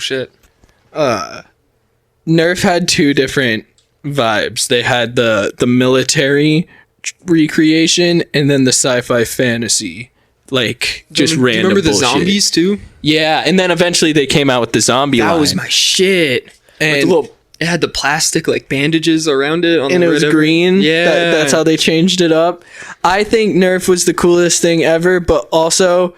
shit. Nerf had two different vibes. They had the military recreation and then the sci-fi fantasy, like just random Remember the bullshit. zombies too? Yeah, and then eventually they came out with the zombie line. That was my shit. And it had the plastic like bandages around it, and it was green. Yeah, that's how they changed it up. I think Nerf was the coolest thing ever, but also,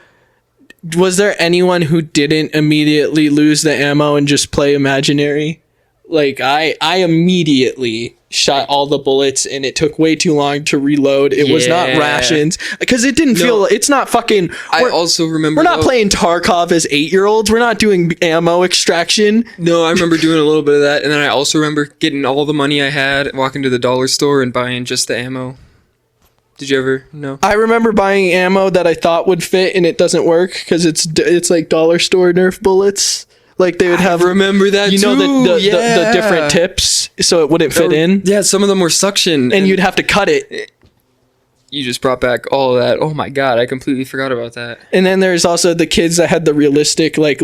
was there anyone who didn't immediately lose the ammo and just play imaginary? Like, I immediately shot all the bullets and it took way too long to reload. It was not rations because it didn't feel, it's not fucking. I also remember we're not playing Tarkov as 8-year-olds. We're not doing ammo extraction. No, I remember doing a little bit of that, and then I also remember getting all the money I had, walking to the dollar store and buying just the ammo. Did you ever? No. I remember buying ammo that I thought would fit and it doesn't work because it's like dollar store Nerf bullets. Like they would have. Remember that? You know too. the different tips, so it wouldn't fit in. Yeah, some of them were suction, and you'd have to cut it. You just brought back all of that. Oh my god, I completely forgot about that. And then there's also the kids that had the realistic like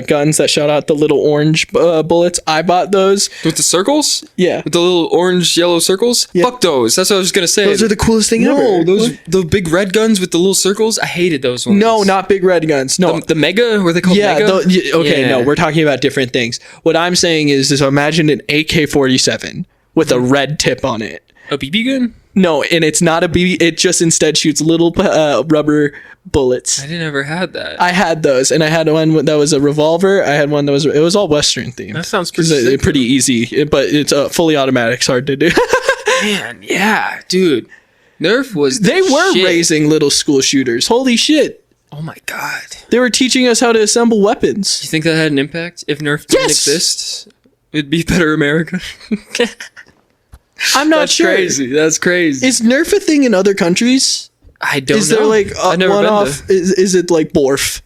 guns that shot out the little orange bullets. I bought those with the circles. Yeah, with the little orange yellow circles. Yeah. Fuck those. That's what I was gonna say. Those are the coolest thing ever. No, those the big red guns with the little circles. I hated those ones. No, not big red guns. No, the mega. Were they called mega? Okay, no, we're talking about different things. What I'm saying is imagine an AK-47 with a red tip on it. A BB gun? No, and it's not a BB. It just instead shoots little rubber bullets. I never had that. I had those, and I had one that was a revolver. I had one that was it was all Western themed. That sounds pretty easy, but it's fully automatic. It's hard to do. Man, yeah, dude. Nerf was they were raising little school shooters. Holy shit. Oh my god. They were teaching us how to assemble weapons. You think that had an impact? If Nerf didn't exist, it'd be better America. I'm not sure. That's crazy. Is Nerf a thing in other countries? I don't know. Is there like one off? Is it like Borf?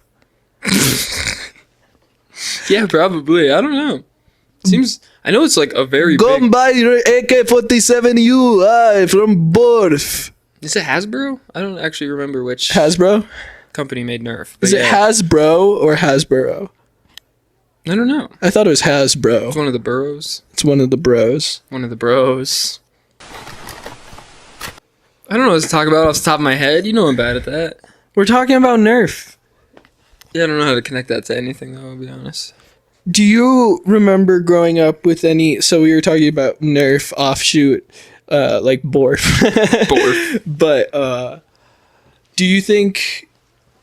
Yeah, probably. I don't know. Seems. I know it's like a very Go and buy your AK-47U from Borf. Is it Hasbro? I don't actually remember which Hasbro company made Nerf. Is it Hasbro or Hasbro? I don't know. I thought it was Hasbro. It's one of the burrows. It's one of the bros. One of the bros. I don't know what to talk about off the top of my head. You know I'm bad at that. We're talking about Nerf. Yeah, I don't know how to connect that to anything, though, I'll be honest. Do you remember growing up with any... So we were talking about Nerf offshoot, like Borf. Borf. But do you think...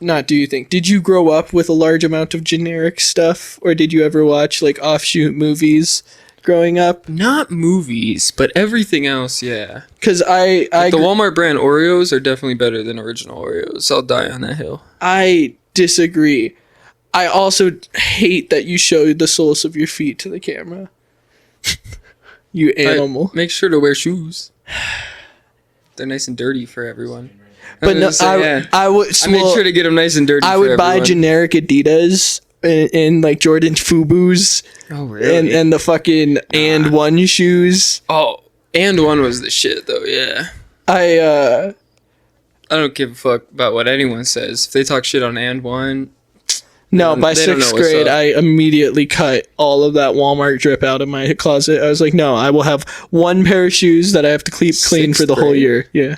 Not do you think. Did you grow up with a large amount of generic stuff? Or did you ever watch like offshoot movies growing up? Not movies, but everything else, yeah. Because the Walmart brand Oreos are definitely better than original Oreos. I'll die on that hill. I disagree. I also hate that you show the soles of your feet to the camera. You animal. Make sure to wear shoes. They're nice and dirty for everyone. But no, I would. I made sure to get them nice and dirty. I would buy generic Adidas and like Jordan Fubu's. Oh really? And the fucking and one shoes. Oh, and one was the shit though. Yeah. I don't give a fuck about what anyone says. If they talk shit on and one. No, by 6th grade, I immediately cut all of that Walmart drip out of my closet. I was like, no, I will have one pair of shoes that I have to keep clean for the whole year. Yeah.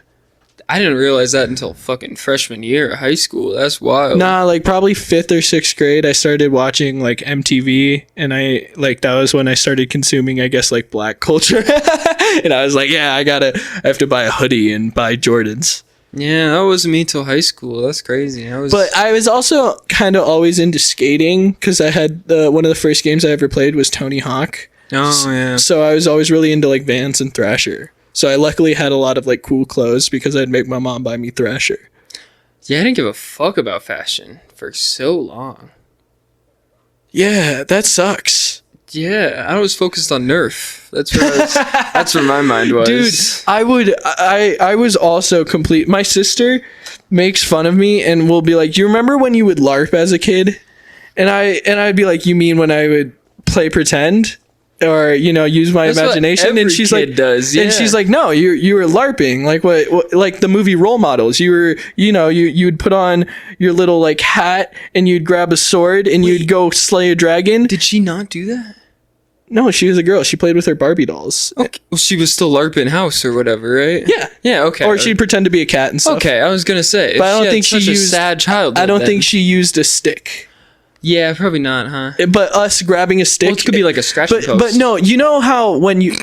I didn't realize that until fucking freshman year of high school. That's wild. Nah, like probably 5th or 6th grade, I started watching like MTV, and that was when I started consuming, I guess, like black culture. And I was like, yeah, I have to buy a hoodie and buy Jordans. Yeah, that wasn't me till high school. That's crazy. But I was also kind of always into skating because I had one of the first games I ever played was Tony Hawk. Oh, yeah. So I was always really into like Vans and Thrasher. So I luckily had a lot of like cool clothes because I'd make my mom buy me Thrasher. Yeah, I didn't give a fuck about fashion for so long. Yeah, that sucks. Yeah, I was focused on Nerf. That's where my mind was. Dude, I was also complete. My sister makes fun of me and will be like, "Do you remember when you would LARP as a kid?" And I'd be like, "You mean when I would play pretend?" or use my That's what imagination. every And she's kid like, does, yeah. and she's like, no, you were LARPing, like what like the movie Role Models. You were, you'd put on your little like hat and you'd grab a sword and you'd go slay a dragon. Did she not do that? No, she was a girl. She played with her Barbie dolls. Okay. Well, she was still LARPing house or whatever, right? Yeah. Yeah. Okay. Or she'd pretend to be a cat and stuff. Okay, I was gonna say, But I don't had think she such a used sad childhood. I don't then. think she used a stick. Yeah, probably not, huh? But us grabbing a stick. Well, it could be like a scratching post. But no, you know how when you.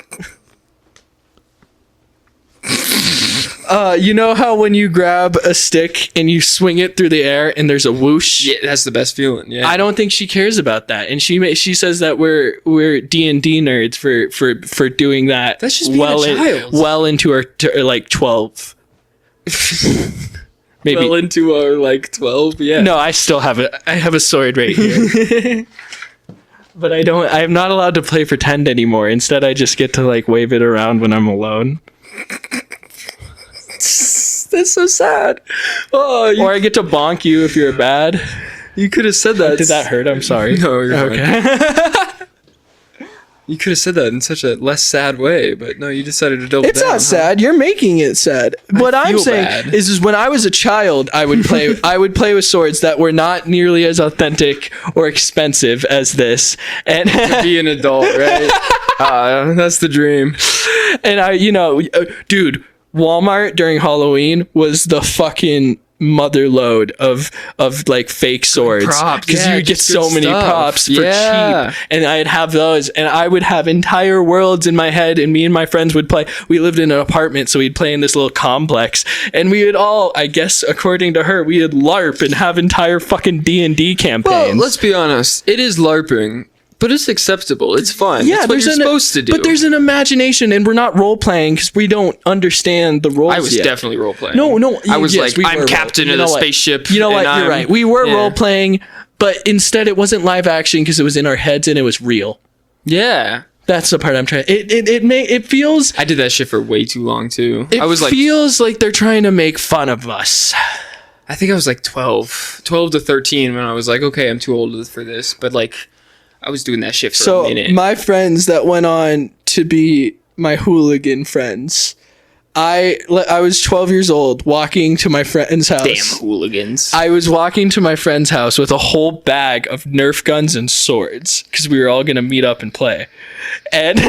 when you grab a stick and you swing it through the air and there's a whoosh. Yeah, that's the best feeling. Yeah. I don't think she cares about that, and she says that we're D&D nerds for doing that. That's just being a child. Well into our like 12. Maybe well into our like 12. Yeah. No, I still have I have a sword right here. But I'm not allowed to play pretend anymore. Instead, I just get to like wave it around when I'm alone. That's so sad. Oh, Or I get to bonk you if you're bad. you could have said that. Did that hurt? I'm sorry. No, you're fine. Okay. You could have said that in such a less sad way, but no, you decided to double It's down. not sad. You're making it sad. What I'm feel saying bad. is when I was a child, I would play with swords that were not nearly as authentic or expensive as this. And Be an adult, right? That's the dream. and dude, Walmart during Halloween was the fucking mother load of like fake swords, Props. because Yeah, you would get just so good many stuff. props for Yeah. cheap, and I'd have those, and I would have entire worlds in my head, and me and my friends would play. We lived in an apartment, so we'd play in this little complex, and we would all, I guess according to her, we would LARP and have entire fucking D&D campaigns. Well, let's be honest. It is LARPing, but it's acceptable. It's fun. yeah, it's what you're supposed to do. But there's an imagination, and we're not role playing because we don't understand the roles. I was yet. definitely role playing. No, I was yes, like, we I'm were captain role- of you the know what? spaceship. You know what? and You're I'm- right. We were yeah. role playing, but instead it wasn't live action because it was in our heads and it was real. Yeah. That's the part I'm trying. It feels. I did that shit for way too long too. It I was like, feels like they're trying to make fun of us. I think I was like 12 to 13 when I was like, okay, I'm too old for this. But like, I was doing that shit for a So minute. my friends that went on to be my hooligan friends, I was 12 years old walking to my friend's house. Damn hooligans. I was walking to my friend's house with a whole bag of Nerf guns and swords because we were all going to meet up and play. And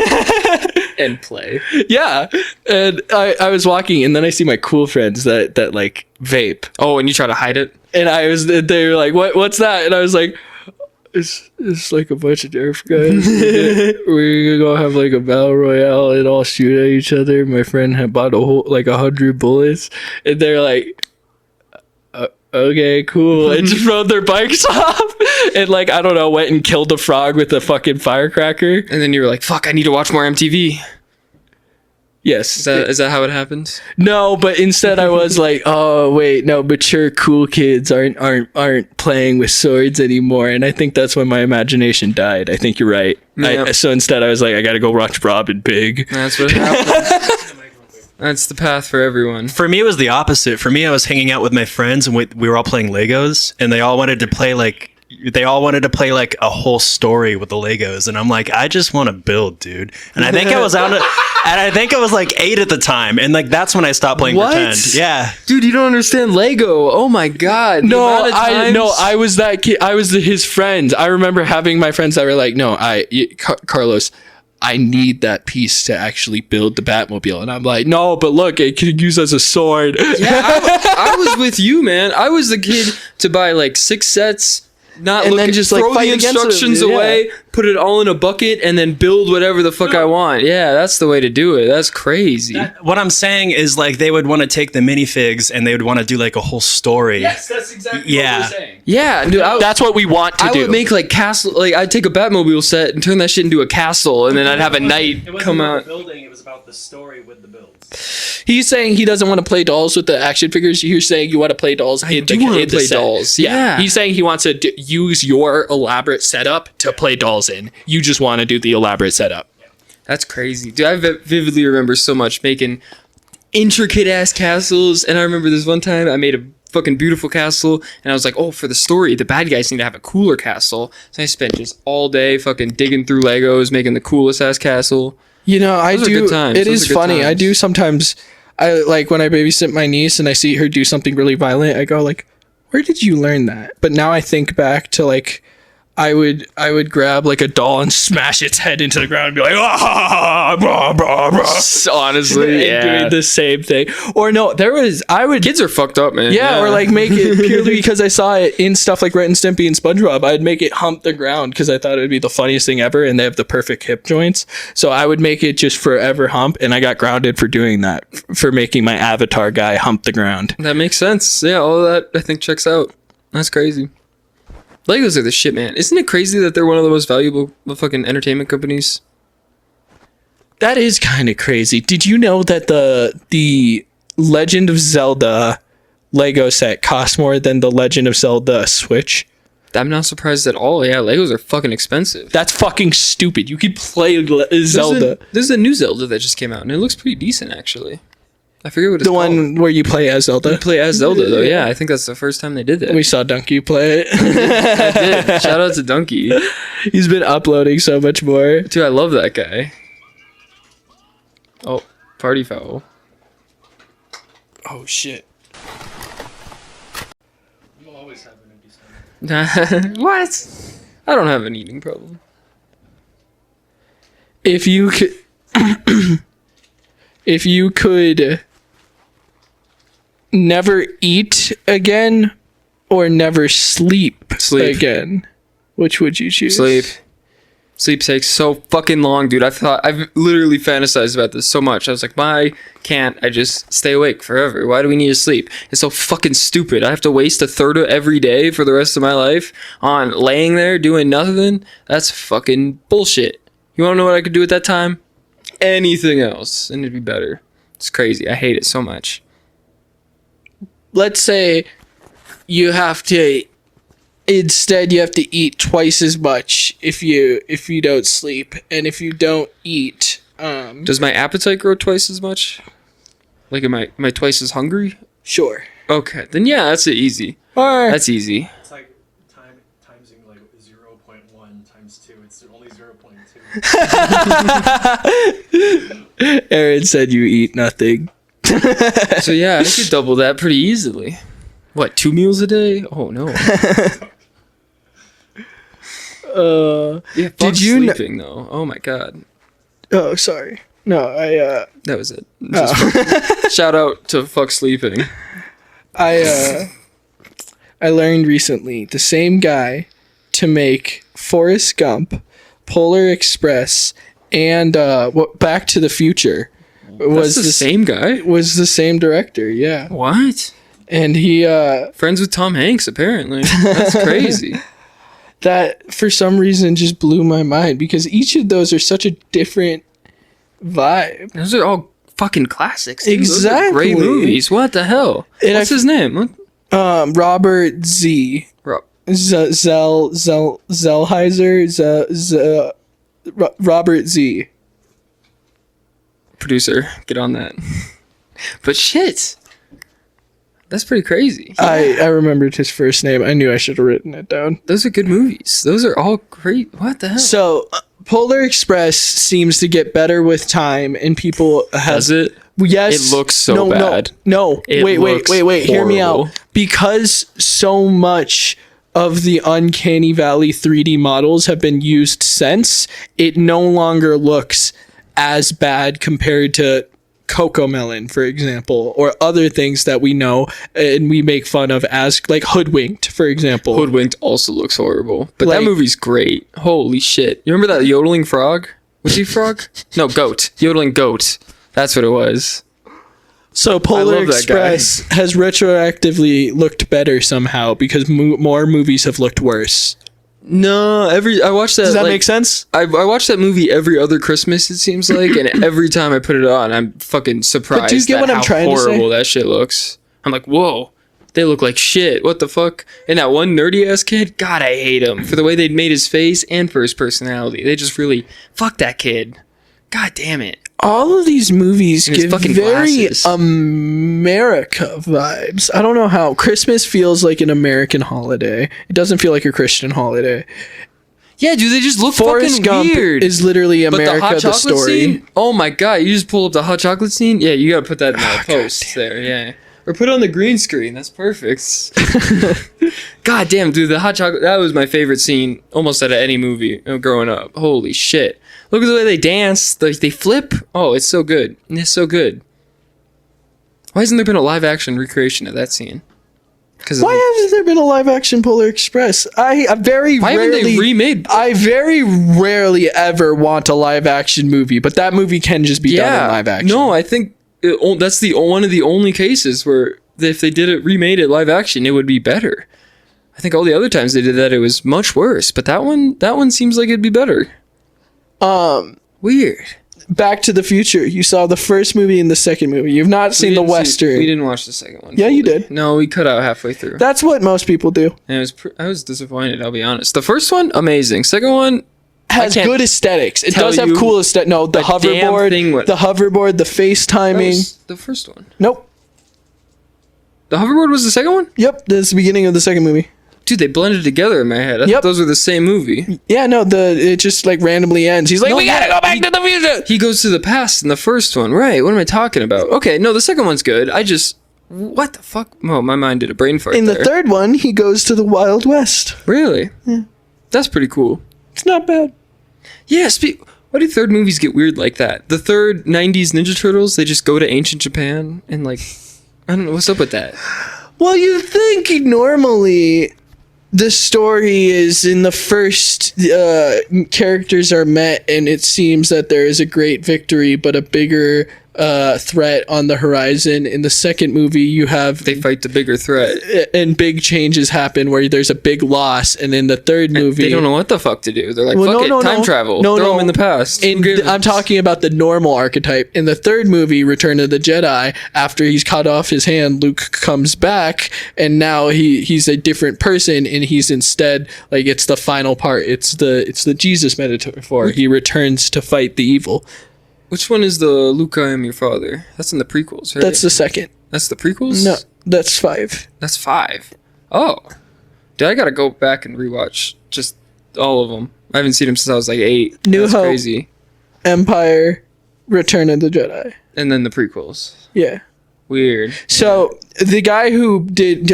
and play. yeah, and I was walking, and then I see my cool friends that like vape. Oh, and you try to hide it? And they were like, what's that? And I was like, it's like a bunch of Nerf guys. We're gonna go have like a battle royale and all shoot at each other. My friend had bought 100 bullets, and they're like, okay, cool. And just rode their bikes off, and like, I don't know, went and killed a frog with a fucking firecracker. And then you were like, fuck, I need to watch more MTV. Yes. Is that how it happens? No, but instead I was like, oh wait, no, mature cool kids aren't playing with swords anymore, and I think that's when my imagination died. I think you're right. Yeah. So instead I was like, I gotta go watch Robin Pig. That's what happens. That's the path for everyone. For me, it was the opposite. For me, I was hanging out with my friends, and we were all playing Legos, and they all wanted to play like a whole story with the Legos, and I'm like, I just want to build, dude. And I think I was like 8 at the time, and like that's when I stopped playing What? pretend. Yeah. Dude, you don't understand Lego. Oh my god. The amount of times- I was that kid. I was his friends. I remember having my friends that were like, no, Carlos, I need that piece to actually build the Batmobile. And I'm like, no, but look, it can use as a sword. Yeah, I was with you, man. I was the kid to buy like 6 sets, not And look then at, just, like, throw fight the against instructions them, yeah. away, put it all in a bucket, and then build whatever the fuck I want. Yeah, that's the way to do it. That's crazy. What I'm saying is like they would want to take the minifigs and they would want to do like a whole story. Yes, that's exactly Yeah. what we're saying. Yeah, dude. That's what we want to I do. would make like castle. Like I'd take a Batmobile set and turn that shit into a castle, and then I'd have a knight come out. building, it was about the story with the builds. He's saying he doesn't want to play dolls with the action figures. You're saying you want to play dolls. I do wanna play dolls, yeah. He's saying he wants to use your elaborate setup to play dolls in. You just want to do the elaborate setup. That's crazy, dude. I vividly remember so much making intricate ass castles, and I remember this one time I made a fucking beautiful castle, and I was like, oh, for the story, the bad guys need to have a cooler castle. So I spent just all day fucking digging through Legos, making the coolest ass castle. You know, I Those are do. good times. It Those is are good funny. I times. do sometimes. I like when I babysit my niece and I see her do something really violent. I go like, "Where did you learn that?" But now I think back to like, I would grab like a doll and smash its head into the ground and be like, ah, blah, blah, blah. Honestly, And yeah. doing the same thing. Or no, I would Kids are fucked up, man. yeah, or like make it purely because I saw it in stuff like Ren and Stimpy and SpongeBob. I'd make it hump the ground because I thought it would be the funniest thing ever, and they have the perfect hip joints. So I would make it just forever hump, and I got grounded for doing that, for making my avatar guy hump the ground. That makes sense. Yeah, all of that I think checks out. That's crazy. Legos are the shit, man. Isn't it crazy that they're one of the most valuable fucking entertainment companies? That is kind of crazy. Did you know that the Legend of Zelda Lego set costs more than the Legend of Zelda Switch? I'm not surprised at all. Yeah, Legos are fucking expensive. That's fucking stupid. You could play Zelda. There's a new Zelda that just came out, and it looks pretty decent, actually. I forget what it's The called. one where you play as Zelda. You play as Zelda, though. Yeah, I think that's the first time they did that. We saw Donkey play it. I did. Shout out to Donkey. He's been uploading so much more. Dude, I love that guy. Oh, party foul. Oh shit. What? I don't have an eating problem. If you could if you could never eat again or never sleep Sleep. again, which would you choose? Sleep. Sleep takes so fucking long, dude. I've literally fantasized about this so much. I was like, why can't I just stay awake forever? Why do we need to sleep? It's so fucking stupid. I have to waste a third of every day for the rest of my life on laying there doing nothing. That's fucking bullshit. You wanna know what I could do at that time? Anything else, and it'd be better. It's crazy. I hate it so much. Let's say you have to instead you have to eat twice as much if you don't sleep, and if you don't eat Does my appetite grow twice as much? Like, am I twice as hungry? sure. Okay, then yeah, that's easy. Or That's easy. It's like timesing like 0.1 times 2. It's only 0.2. Aaron said you eat nothing. So yeah, I could double that pretty easily. What, 2 meals a day? Oh no. Yeah, fuck Did you kn- sleeping though? Oh my god, Oh, sorry. No, that was it. Just shout out to fuck sleeping. I learned recently the same guy to make Forrest Gump, Polar Express, and Back to the Future Was the same guy? was the same director. Yeah, What? and he Friends with Tom Hanks apparently. That's crazy. that for some reason just blew my mind because each of those are such a different vibe. Those are all fucking classics. Dude. Those are Exactly. great movies. What the hell? And What's his name? What? Robert Z. Zellheiser. Robert Z. Producer, get on that. But shit, that's pretty crazy. I remembered his first name. I knew I should have written it down. Those are good movies. Those are all great. What the hell? So, Polar Express seems to get better with time, and people Does it? Yes, It looks so bad. No, It wait. looks Hear me horrible. out. Because so much of the Uncanny Valley 3D models have been used since, it no longer looks as bad compared to Cocomelon, for example, or other things that we know and we make fun of as like Hoodwinked, for example. Hoodwinked also looks horrible, but Like- that movie's great. Holy shit! You remember that yodeling frog? Was he frog? No, goat. Yodeling goat. That's what it was. So Polar love that guy. Express has retroactively looked better somehow because more movies have looked worse. No, I watched that. Does that like, make sense? I watch that movie every other Christmas. It seems like, and every time I put it on, I'm fucking surprised. But do you get at what I'm how trying to say? horrible that shit looks. I'm like, whoa, they look like shit. What the fuck? And that one nerdy ass kid, God, I hate him for the way they made his face and for his personality. They just really fuck that kid. God damn it. all of these movies And his give fucking very glasses. America vibes. I don't know how. Christmas feels like an American holiday. It doesn't feel like a Christian holiday. Yeah, dude, they just look Forrest fucking Gump weird. is literally But America, the hot the chocolate story. scene? Oh my god, you just pull up the hot chocolate scene? Yeah, you gotta put that in the post there, yeah. Or put it on the green screen, that's perfect. God damn, dude, the hot chocolate, that was my favorite scene almost out of any movie growing up. Holy shit. Look at the way they dance, they flip. Oh, it's so good. It's so good. Why hasn't there been a live action recreation of that scene? Why hasn't there been a live action Polar Express? I very Why haven't rarely they remade? I very rarely ever want a live action movie, but that movie can just be done in live action. No, I think that's one of the only cases where if they did it, remade it live action, it would be better. I think all the other times they did that, it was much worse. But that one seems like it'd be better. Weird. Back to the Future. You saw the first movie and the second movie. You've not seen the Western. We didn't watch the second one. Yeah, you fully. did. No, we cut out halfway through. That's what most people do. And I was disappointed. I'll be honest. The first one, amazing. Second one, Has can't good aesthetics. It tell does have you cool aesthetic. No, the a damn thing hoverboard, what- the hoverboard, the that FaceTiming. was the first one. Nope. The hoverboard was the second one. Yep, that's the beginning of the second movie. Dude, they blended together in my head. I Yep. thought those were the same movie. Yeah, no, it just like randomly ends. He's like, No, we gotta yeah, go back to the future. He goes to the past in the first one, right? What am I talking about? Okay, no, the second one's good. What the fuck? Oh, my mind did a brain fart In the there. third one, he goes to the Wild West. Really? Yeah. That's pretty cool. It's not bad. Yeah, why do third movies get weird like that? The third 90s Ninja Turtles, they just go to ancient Japan and like, I don't know, what's up with that? Well, you think normally the story is in the first characters are met and it seems that there is a great victory but a bigger threat on the horizon. In the second movie you have They fight the bigger threat. and big changes happen where there's a big loss, and in the third movie They don't know what the fuck to do. They're like, Well, fuck no, it, no, time no. travel. No, Throw no. them in the past. Who gives? I'm talking about the normal archetype. In the third movie, Return of the Jedi, after he's cut off his hand, Luke comes back, and now he's a different person, and he's instead like it's the final part. It's the Jesus metaphor. He returns to fight the evil. Which one is the Luke, I am your father? That's in the prequels, right? That's the second. That's the prequels? No, that's 5. That's 5. Oh. Dude, I gotta go back and rewatch just all of them. I haven't seen them since I was like 8. New That's Hope. crazy. Empire, Return of the Jedi. And then the prequels. Yeah. Weird. So the guy who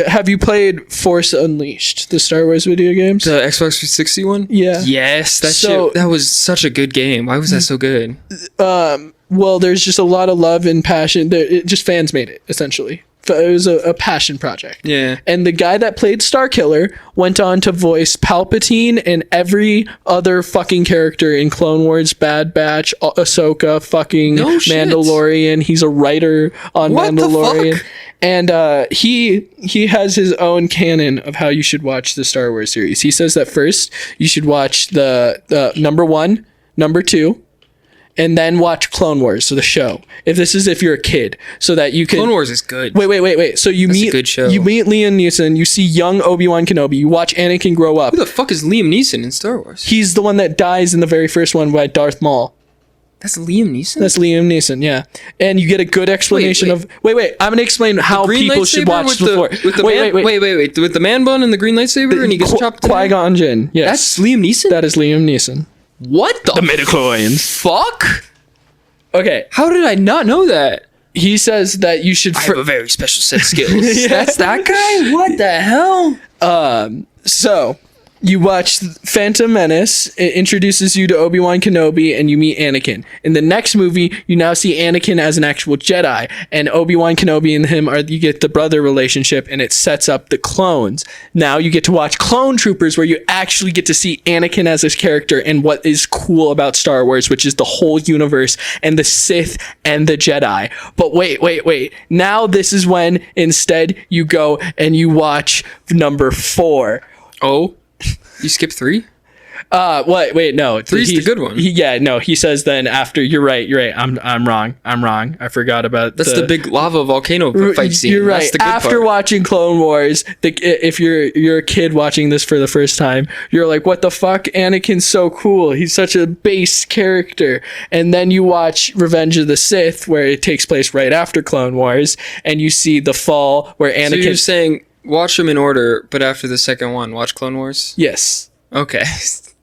have you played Force Unleashed, the Star Wars video games? The Xbox 360 one? Yeah. Yes, that was such a good game. Why was that so good? Well, there's just a lot of love and passion. Just fans made it, essentially. It was a passion project. Yeah. And the guy that played Starkiller went on to voice Palpatine and every other fucking character in Clone Wars, Bad Batch, Ahsoka, fucking No shit. Mandalorian. He's a writer on What the Mandalorian. fuck? And he has his own canon of how you should watch the Star Wars series. He says that first you should watch the number 1, number 2, and then watch Clone Wars, so the show. If you're a kid, so that you can. Clone Wars is good. Wait. So you That's a meet good show. You meet Liam Neeson. You see young Obi-Wan Kenobi. You watch Anakin grow up. Who the fuck is Liam Neeson in Star Wars? He's the one that dies in the very first one by Darth Maul. That's Liam Neeson? That's Liam Neeson, yeah. And you get a good explanation Wait. of. Wait. I'm gonna explain how Green people should lightsaber watch with before. with the wait. with the man bun and the green lightsaber and he gets chopped in half? Qui-Gon Jinn. Yes, That's Liam Neeson? that is Liam Neeson. What the midichlorians. fuck? Okay, How did I not know that? he says that you should. I have a very special set of skills. That's that guy? What the hell? So, you watch Phantom Menace. It introduces you to Obi-Wan Kenobi, and you meet Anakin. In the next movie, you now see Anakin as an actual Jedi, and Obi-Wan Kenobi and him you get the brother relationship, and it sets up the clones. Now you get to watch Clone Troopers, where you actually get to see Anakin as his character and what is cool about Star Wars, which is the whole universe and the Sith and the Jedi. But wait. Now this is when instead you go and you watch number 4. Oh, you skipped 3? Wait, no. Three's the good one. He says then after, you're right. I'm wrong. I forgot about That's the big lava volcano fight scene. You're right. That's the good After part. watching Clone Wars, if you're a kid watching this for the first time, you're like, what the fuck? Anakin's so cool. He's such a base character. And then you watch Revenge of the Sith, where it takes place right after Clone Wars, and you see the fall where So Anakin. you're saying watch them in order, but after the second one, watch Clone Wars? Yes. Okay.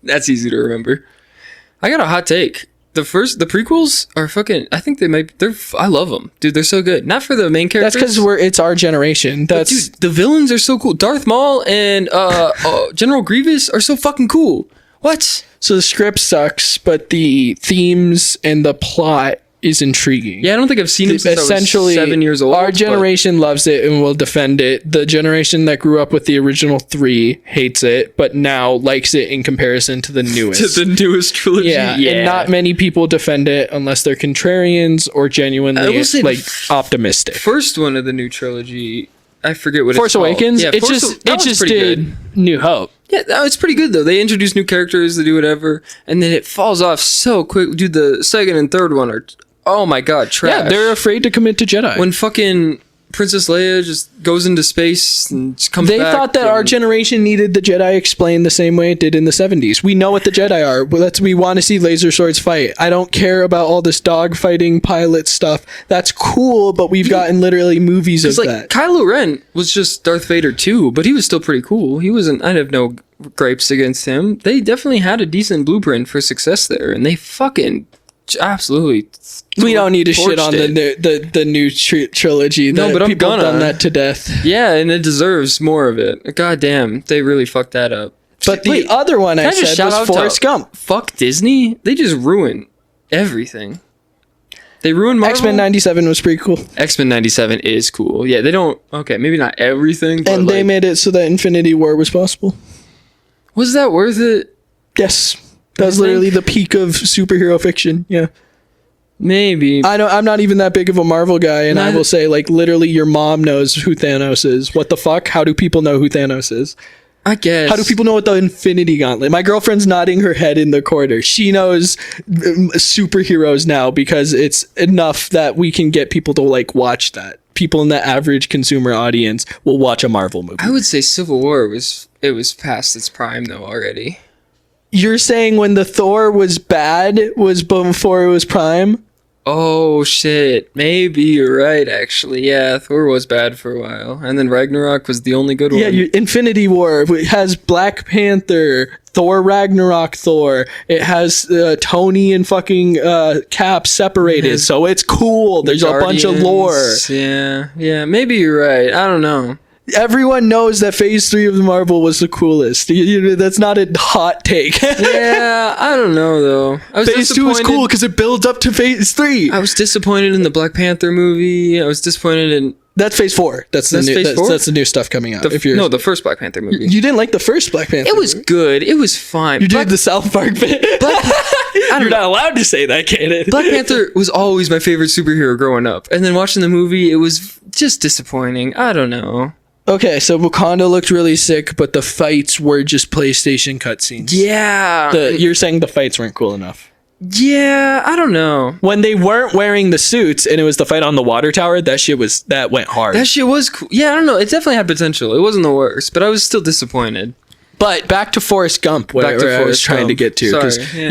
That's easy to remember. I got a hot take. The prequels are fucking, I think I love them. Dude, they're so good. Not for the main characters. That's because it's our generation. But dude, the villains are so cool. Darth Maul and General Grievous are so fucking cool. What? So the script sucks, but the themes and the plot is intriguing. Yeah, I don't think I've seen it since Essentially, I was 7 years old. our but- generation loves it and will defend it. The generation that grew up with the original 3 hates it, but now likes it in comparison to the newest. to the newest trilogy. yeah, and not many people defend it unless they're contrarians or I genuinely will say like the optimistic. first one of the new trilogy, I forget what Force it's called. Awakens, Yeah, it Force- just that one's pretty did good. New Hope. Yeah, no, it's pretty good though. They introduce new characters, they do whatever, and then it falls off so quick. Dude, the second and third one are, oh my god, trash. Yeah, they're afraid to commit to Jedi. when fucking Princess Leia just goes into space and just comes They back. thought that our and- generation needed the Jedi explained the same way it did in the 70s. We know what the Jedi are. We want to see laser swords fight. I don't care about all this dog fighting pilot stuff. That's cool, but we've gotten literally movies of It's like that. Kylo Ren was just Darth Vader too, but he was still pretty cool. He wasn't. I'd have no gripes against him. They definitely had a decent blueprint for success there, and they fucking absolutely. We don't need to shit torched on it. the new trilogy. No, but I'm people have gonna. done that to death. Yeah, and it deserves more of it. God damn, they really fucked that up. But the Wait, other one I can I just said shout was out to- Forrest Gump. Fuck Disney. They just ruin everything. They ruined Marvel. X-Men 97 was pretty cool. X-Men 97 is cool. Yeah, they don't. Okay, maybe not everything, but And they like, made it so that Infinity War was possible. was that worth it? Yes. That was You think? literally the peak of superhero fiction. Yeah. Maybe. I know I'm not even that big of a Marvel guy, and I Neither- will say, like, literally, your mom knows who Thanos is. What the fuck? How do people know who Thanos is? I guess. How do people know what the Infinity Gauntlet? My girlfriend's nodding her head in the corner. She knows superheroes now because it's enough that we can get people to like watch that. People in the average consumer audience will watch a Marvel movie. I would say Civil War was past its prime though already. You're saying when the Thor was bad was before it was prime? Oh shit. Maybe you're right actually. Yeah, Thor was bad for a while. And then Ragnarok was the only good one. Yeah, Infinity War it has Black Panther, Thor Ragnarok Thor. It has Tony and fucking Cap separated, has so it's cool. There's a bunch of lore. Guardians. Yeah, maybe you're right. I don't know. Everyone knows that Phase 3 of the Marvel was the coolest. That's not a hot take. Yeah, I don't know though. I was Phase 2 is disappointed- cool because it builds up to Phase 3. I was disappointed in the Black Panther movie. I was disappointed in That's Phase 4. That's the That's new. Phase 4? That's the new stuff coming out. the first Black Panther movie. you didn't like the first Black Panther. It was movie. good. It was fine. You Black, did the South Park bit. You're not allowed to say that, Kaden. Black Panther was always my favorite superhero growing up, and then watching the movie, it was just disappointing. I don't know. Okay, so Wakanda looked really sick, but the fights were just PlayStation cutscenes. Yeah, You're saying the fights weren't cool enough. yeah. I don't know. When they weren't wearing the suits and it was the fight on the water tower, that went hard. That shit was cool. Yeah, I don't know. It definitely had potential. It wasn't the worst, but I was still disappointed. But back to Forrest Gump, where I was Forrest trying to Gump. get to, because Sorry, yeah.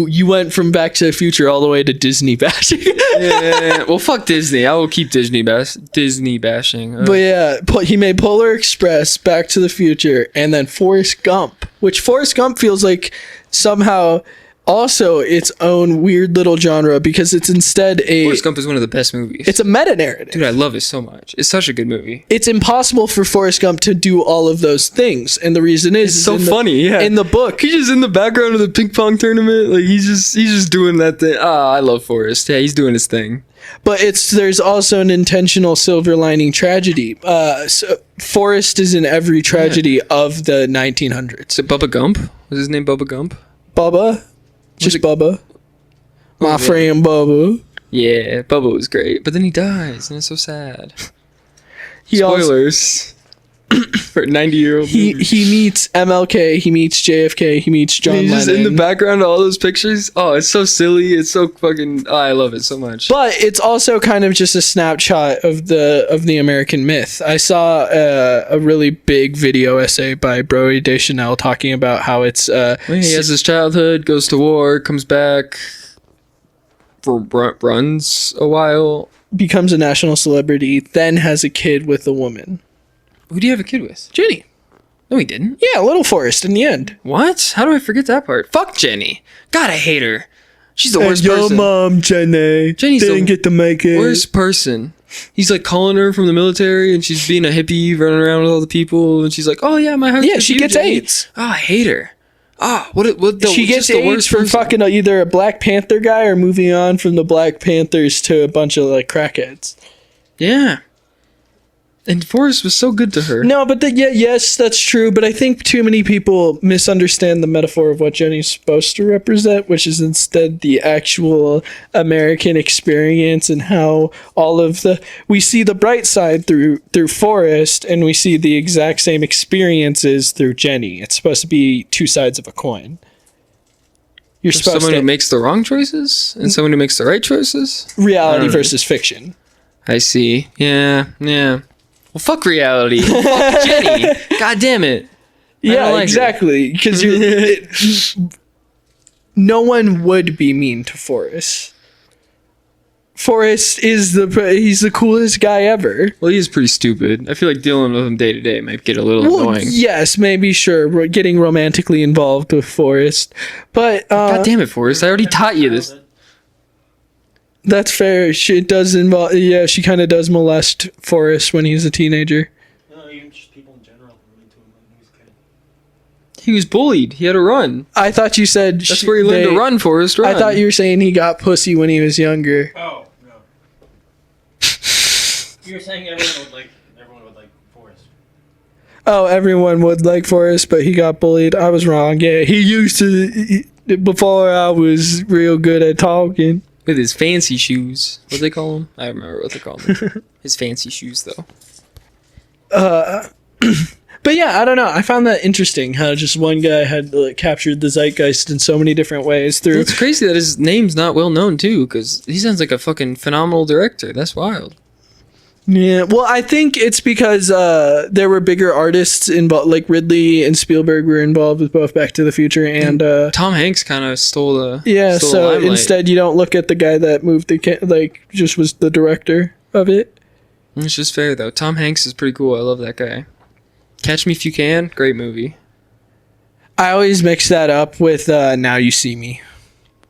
you went from Back to the Future all the way to Disney bashing. Yeah. Well, fuck Disney. I will keep Disney bashing. But yeah, he made Polar Express, Back to the Future, and then Forrest Gump, which Forrest Gump feels like somehow also its own weird little genre because it's instead Forrest Gump is one of the best movies. it's a meta narrative. Dude, I love it so much. It's such a good movie. It's impossible for Forrest Gump to do all of those things, and the reason is So in the- funny, yeah. in the book. He's just in the background of the ping pong tournament. Like he's just doing that thing. Ah, I love Forrest. Yeah, he's doing his thing. But there's also an intentional silver lining tragedy. So Forrest is in every tragedy of the 1900s. Is it Bubba Gump? Was his name Bubba Gump? Bubba, just Bubba, my yeah. friend Bubba. Yeah, Bubba was great, but then he dies, and it's so sad. He also, Spoilers. For a 90-year-old. He meets MLK, he meets JFK, he meets John He's just Lennon. in the background of all those pictures. Oh, it's so silly. It's so fucking. Oh, I love it so much. But it's also kind of just a snapshot of the American myth. I saw a really big video essay by Broy Deschanel talking about how it's He has his childhood, goes to war, comes back, runs a while. becomes a national celebrity, then has a kid with a woman. Who do you have a kid with? Jenny. No, he didn't. Yeah, Little Forest in the end. What? How do I forget that part? Fuck Jenny. God, I hate her. She's the worst Your person. mom, Jenny, Jenny's didn't the get to make it. Worst person. He's like calling her from the military, and she's being a hippie, running around with all the people, and she's like, "Oh yeah, my husband." Yeah, she gets AIDS. Oh, I hate her. Ah, what? She gets AIDS from fucking either a Black Panther guy or moving on from the Black Panthers to a bunch of like crackheads. Yeah. And Forrest was so good to her. No, but yes, that's true. But I think too many people misunderstand the metaphor of what Jenny's supposed to represent, which is instead the actual American experience and how all of we see the bright side through Forrest, and we see the exact same experiences through Jenny. It's supposed to be two sides of a coin. You're There's supposed someone to who makes the wrong choices and someone who makes the right choices. reality versus fiction. I see. Yeah. Well, fuck reality. Fuck Jenny. God damn it. Yeah, like exactly. Because no one would be mean to Forrest. Forrest is he's the coolest guy ever. Well, he is pretty stupid. I feel like dealing with him day to day might get a little annoying. Yes, maybe sure. We're getting romantically involved with Forrest, but God damn it, Forrest! I already taught you this. that's fair. She does involve. Yeah, she kind of does molest Forrest when he's a teenager. No, even just people in general relate to him when he was a kid. He was bullied. He had to run. I thought you said That's where he learned to run, Forrest. Run. I thought you were saying he got pussy when he was younger. Oh no. You were saying everyone would like Forrest. Oh, everyone would like Forrest, but he got bullied. I was wrong. Yeah, he used to before I was real good at talking. with his fancy shoes. What do they call them? I remember what they call them. His fancy shoes, though. But yeah, I don't know. I found that interesting how just one guy had captured the zeitgeist in so many different ways through. It's crazy that his name's not well known too, because he sounds like a fucking phenomenal director. That's wild. Yeah, well, I think it's because there were bigger artists involved, like Ridley and Spielberg were involved with both Back to the Future and Tom Hanks kind of stole the yeah. stole the So limelight. instead, you don't look at the guy that moved just was the director of it. It's just fair though. Tom Hanks is pretty cool. I love that guy. Catch Me If You Can, great movie. I always mix that up with Now You See Me.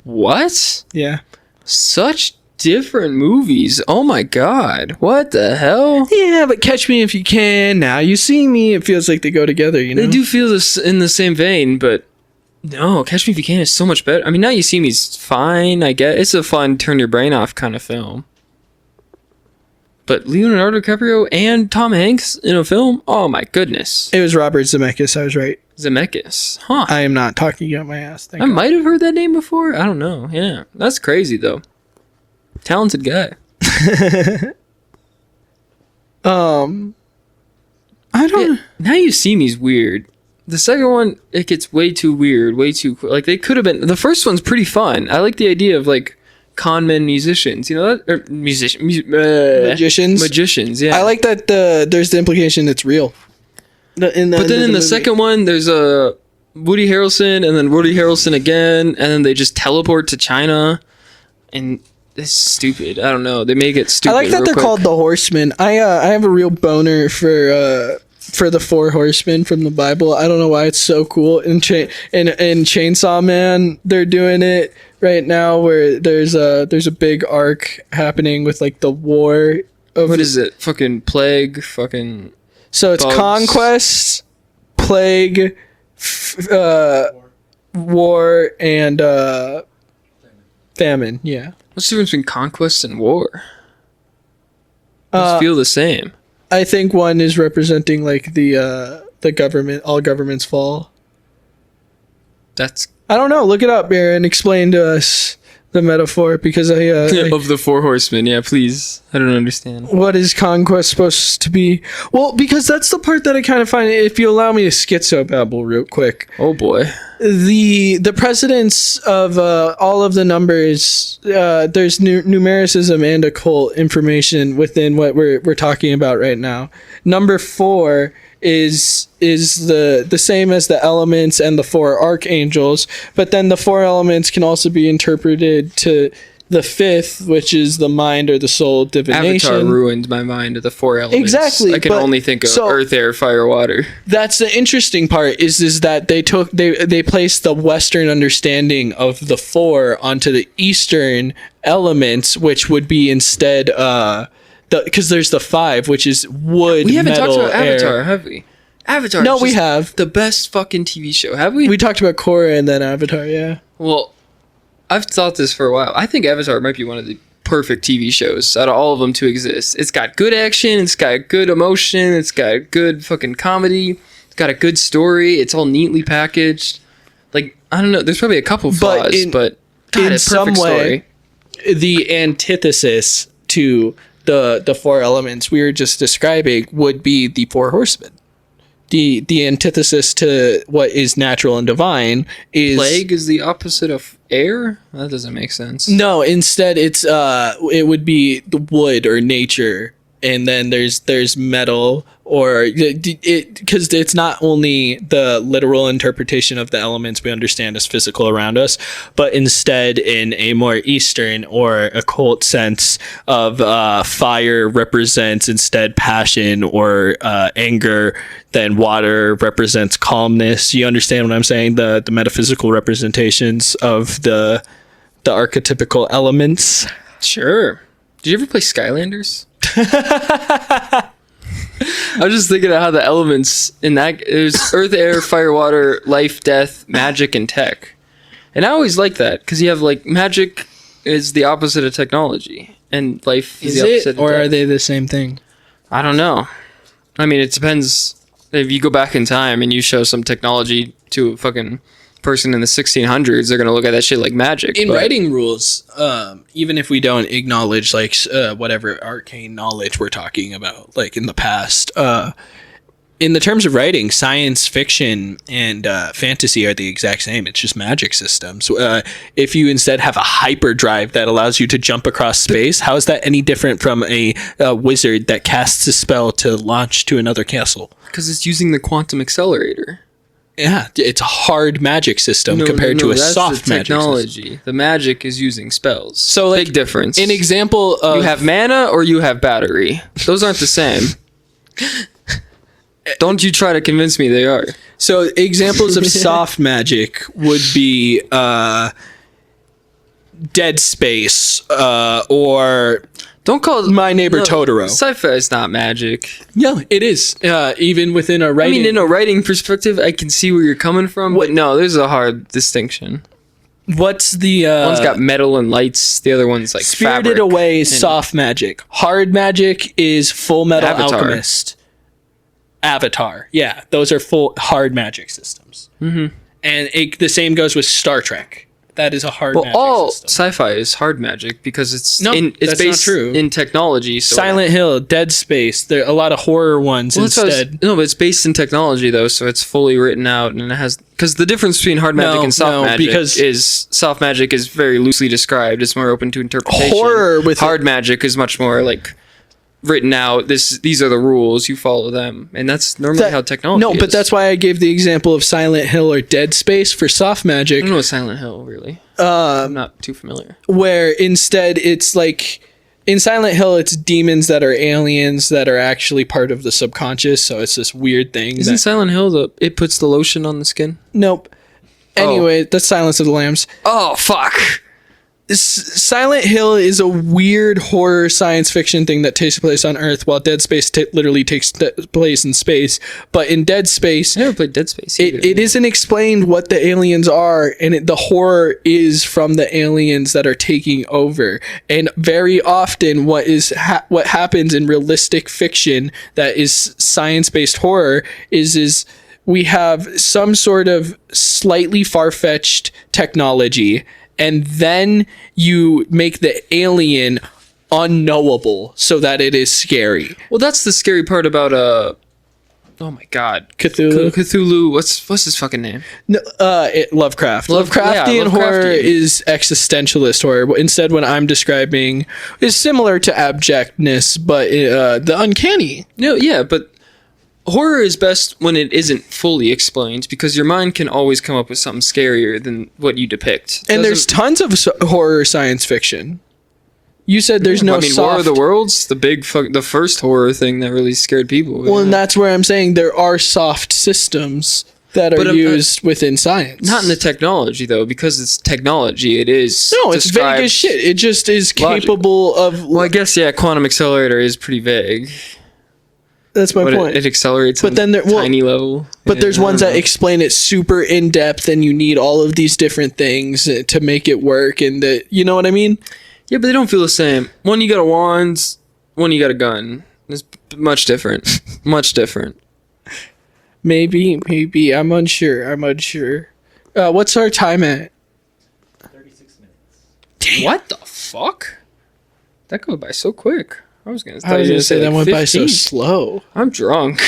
What? Yeah. Such different movies. Oh my god. What the hell? Yeah, but Catch Me If You Can, Now You See Me. It feels like they go together, you know? They do feel this in the same vein, but no, Catch Me If You Can is so much better. I mean, Now You See Me's fine, I get. It's a fun turn your brain off kind of film. But Leonardo DiCaprio and Tom Hanks in a film? Oh my goodness. It was Robert Zemeckis, I was right. Zemeckis. Huh. I am not talking out my ass. Thank I God. might have heard that name before. I don't know. Yeah. That's crazy though. Talented guy. I don't Yeah, Now You See Me's weird. The second one, it gets way too weird, way too like they could have been. The first one's pretty fun. I like the idea of like con men musicians, you know that, or Magicians? magicians. Yeah, I like that there's the implication it's real. But then in the second one, there's a Woody Harrelson, and then Woody Harrelson again, and then they just teleport to China, and it's stupid. I don't know. They make it I stupid. like that real they're quick. called the Horsemen. I have a real boner for the four horsemen from the Bible. I don't know why it's so cool. In Chainsaw Man, they're doing it right now where there's a big arc happening with like the war of What is it? Fucking plague. Fucking. So it's bugs. conquest, plague, war, and famine. Yeah. What's the difference between conquest and war? Those feel the same. I think one is representing like the government. All governments fall. That's I don't know. Look it up, Aaron. Explain to us the metaphor because I Of the Four Horsemen, yeah, please. I don't understand. what is conquest supposed to be? Well, because that's the part that I kind of find. If you allow me to schizo-babble real quick, Oh boy. the precedence of all of the numbers, there's numericism and occult information within what we're talking about right now. Number 4 is the same as the elements and the 4 archangels, but then the 4 elements can also be interpreted to the 5th, which is the mind or the soul divination. Avatar ruined my mind of the 4 elements. Exactly, I can but- only think of so- earth, air, fire, water. That's the interesting part is that they placed the Western understanding of the 4 onto the Eastern elements, which would be instead because there's the 5, which is wood. We haven't metal, talked about air. Avatar, have we? Avatar. No, is we just have. the best fucking TV show. Have we? We talked about Korra and then Avatar. Yeah. Well, I've thought this for a while. I think Avatar might be one of the perfect TV shows out of all of them to exist. It's got good action. It's got good emotion. It's got good fucking comedy. It's got a good story. It's all neatly packaged. Like, I don't know. There's probably a couple But flaws, but God, in it's a some perfect way, story. the antithesis to the 4 elements we were just describing would be the 4 horsemen. The antithesis to what is natural and divine is Plague is the opposite of air? That doesn't make sense. no. Instead, it would be the wood or nature, and then there's metal or because it's not only the literal interpretation of the elements we understand as physical around us, but instead in a more Eastern or occult sense of fire represents instead passion or anger, then water represents calmness. You understand what I'm saying? The metaphysical representations of the archetypical elements. Sure. Did you ever play Skylanders? I was just thinking of how the elements in that it was earth, air, fire, water, life, death, magic, and tech. And I always like that because you have like magic is the opposite of technology, and life is Is the it, opposite. or of are death. they the same thing? I don't know. I mean, it depends. If you go back in time and you show some technology to a fucking person in the 1600s, they're gonna look at that shit like magic. In but- writing rules, even if we don't acknowledge like whatever arcane knowledge we're talking about, like in the past, in the terms of writing, science fiction and fantasy are the exact same. It's just magic systems. If you instead have a hyperdrive that allows you to jump across space, how is that any different from a wizard that casts a spell to launch to another castle? Because it's using the quantum accelerator. Yeah, it's a hard magic system compared to a that's soft the magic system. technology. The magic is using spells. So, like, big difference. An example of you have mana or you have battery. Those aren't the same. Don't you try to convince me they are. So examples of soft magic would be Dead Space or Don't call it My Neighbor Totoro. Sci-fi is not magic. Yeah, it is. Even within a I writing. mean, in a writing perspective, I can see where you're coming from, but no, there's a hard distinction. What's the One's got metal and lights. The other one's like Spirited fabric. Away is soft magic. Hard magic is Full Metal Avatar. Alchemist. Avatar. Yeah, those are full hard magic systems. Mm-hmm. And the same goes with Star Trek. That is a hard Well, magic all system. sci-fi is hard magic because it's No, it's that's not based true. in technology. So Silent Hill, Dead Space. There are a lot of horror ones Well, that's what I was- instead. no, but it's based in technology though, so it's fully written out, and it has because the difference between hard magic No, and soft no, magic because- is soft magic is very loosely described. It's more open to interpretation. Horror with hard magic is much more like written out. These are the rules. You follow them, and that's normally how technology. No, but is. that's why I gave the example of Silent Hill or Dead Space for soft I magic, don't know Silent Hill really. I'm not too familiar. where instead it's like in Silent Hill it's demons that are aliens that are actually part of the subconscious. So it's this weird thing. Isn't That, Silent Hill it puts the lotion on the skin? nope. Anyway, that's Silence of the Lambs. Oh fuck! Silent Hill is a weird horror science fiction thing that takes place on Earth, while Dead Space literally takes place in space. But in Dead Space, I never played Dead Space. Either. it isn't explained what the aliens are, and the horror is from the aliens that are taking over. And very often, what happens in realistic fiction that is science-based horror is we have some sort of slightly far-fetched technology, and then you make the alien unknowable so that it is scary. Well, that's the scary part about oh my god, Cthulhu. Cthulhu. What's his fucking name? No, Lovecraft. Yeah, Lovecraftian horror Lovecraftian. is existentialist horror. Instead, what I'm describing is similar to abjectness, but the uncanny. No, yeah, but horror is best when it isn't fully explained because your mind can always come up with something scarier than what you depict. And there's tons of horror science fiction. You said there's no I mean, soft. War of the Worlds, the first horror thing that really scared people. Well, and that's where I'm saying there are soft systems that are But, used within science. not in the technology though, because it's technology. It is No, it's vague as shit. It just is logic. capable of. Well, I guess yeah, quantum accelerator is pretty vague. That's my But point. it accelerates But on then tiny level. But Yeah, there's I ones don't that know. explain it super in depth, and you need all of these different things to make it work. And you know what I mean? Yeah, but they don't feel the same. One you got a wand, one you got a gun. It's much different. Much different. Maybe. I'm unsure. What's our time at? 36 minutes. What the fuck? That goes by so quick. I was gonna Say that went by so 15. slow. I'm drunk.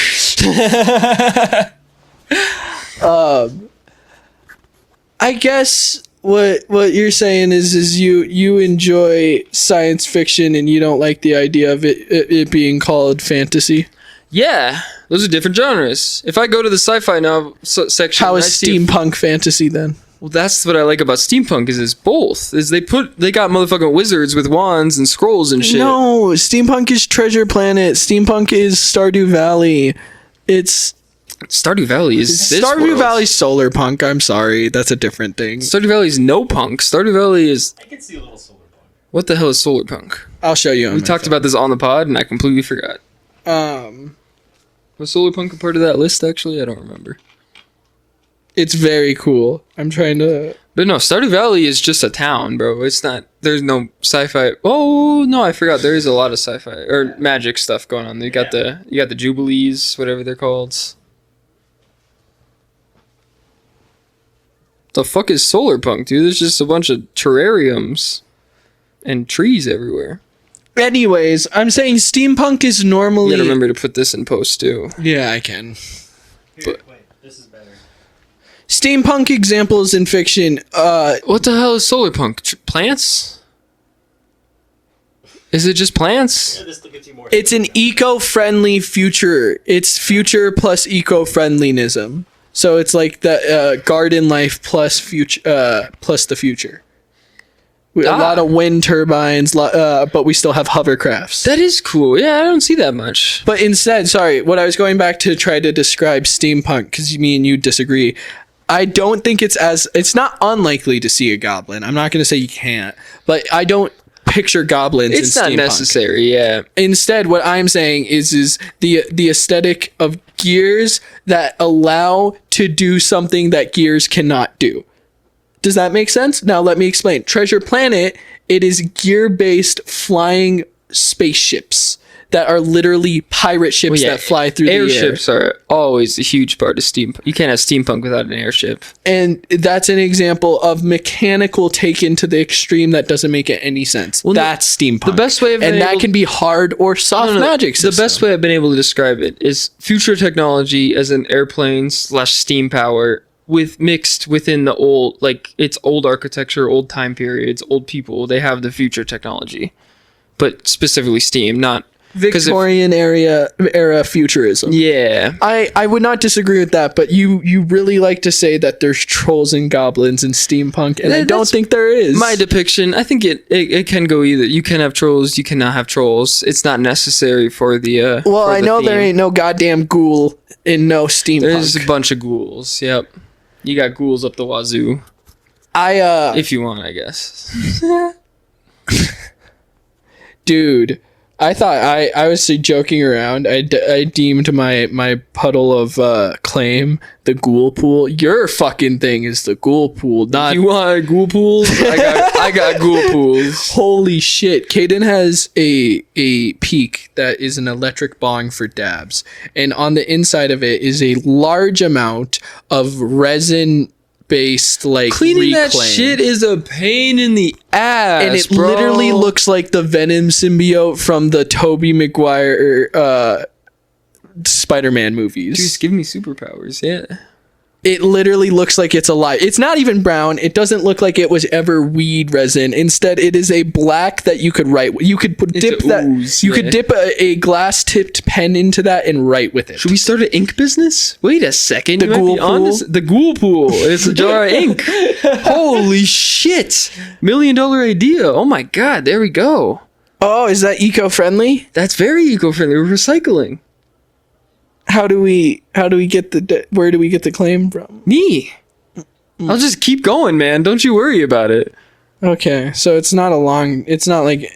I guess what you're saying is you enjoy science fiction and you don't like the idea of it being called fantasy. Yeah, those are different genres. If I go to the sci-fi novel section, How and is I see steampunk fantasy then? well, that's what I like about steampunk is it's both. Is they got motherfucking wizards with wands and scrolls and shit. No, steampunk is Treasure Planet. Steampunk is Stardew Valley. It's Stardew Valley is this Stardew world. Valley's solar punk. I'm sorry, that's a different thing. Stardew Valley is no punk. Stardew Valley is I can see a little solar punk. what the hell is solar punk? I'll show you. We talked about this on the pod and I completely forgot. Was solar punk a part of that list? Actually, I don't remember. It's very cool. I'm trying to. But no, Stardew Valley is just a town, bro. It's not. There's no sci-fi. Oh no, I forgot. There is a lot of sci-fi or magic stuff going on. You got the Jubilees, whatever they're called. The fuck is solar punk, dude? There's just a bunch of terrariums and trees everywhere. Anyways, I'm saying steampunk is You normally. gotta remember to put this in post too. Yeah, I can. Here, wait, this is better. Steampunk examples in fiction. What the hell is solar punk? Plants? Is it just plants? Yeah, this gets you more. It's an eco-friendly future. It's future plus eco-friendlinism. So it's like the garden life plus future, plus the future. A lot of wind turbines, but we still have hovercrafts. That is cool. Yeah, I don't see that much. But instead, sorry, what I was going back to try to describe steampunk, because me and you disagree. I don't think it's not unlikely to see a goblin. I'm not going to say you can't, but I don't picture goblins It's in not steampunk. necessary, yeah. Instead, what I'm saying is the aesthetic of gears that allow to do something that gears cannot do. Does that make sense? Now let me explain. Treasure Planet, it is gear-based flying spaceships that are literally pirate ships that fly through the air. Airships are always a huge part of steampunk. You can't have steampunk without an airship. And that's an example of mechanical taken to the extreme that doesn't make any sense. Well, that's steampunk. the best way I've been and that able- can be hard or soft magic The system. best way I've been able to describe it is future technology as an airplane / steam power with mixed within the old, like it's old architecture, old time periods, old people. They have the future technology, but specifically steam, not 'cause if- Victorian era futurism. Yeah. I would not disagree with that, but you really like to say that there's trolls and goblins in steampunk, and I don't That's think there is. My depiction, I think it can go either. You can have trolls, you cannot have trolls. It's not necessary for the well, for I the know there theme. ain't no goddamn ghoul in no steampunk. There's a bunch of ghouls. Yep. You got ghouls up the wazoo. If you want, I guess. Dude, I thought I was joking around. I deemed my puddle of claim the ghoul pool. Your fucking thing is the ghoul pool, not. You want ghoul pools? I got ghoul pools. Holy shit. Caden has a peak that is an electric bong for dabs. And on the inside of it is a large amount of resin based like Cleaning that reclaim. shit is a pain in the ass, And it bro. literally looks like the Venom symbiote from the Tobey Maguire Spider-Man movies. Just give me superpowers, yeah. It literally looks like it's alive. It's not even brown. It doesn't look like it was ever weed resin. Instead, it is a black that you could write. You could dip a that. ooze, You yeah. could dip a glass-tipped pen into that and write with it. Should we start an ink business? Wait a second. The you might ghoul be onto pool? s- The ghoul pool. It's a jar of ink. Holy shit. $1 million idea. Oh my god, there we go. Oh, is that eco-friendly? That's very eco-friendly. We're recycling. How do we get where do we get the claim from? Me. I'll just keep going, man. Don't you worry about it. Okay, so it's not like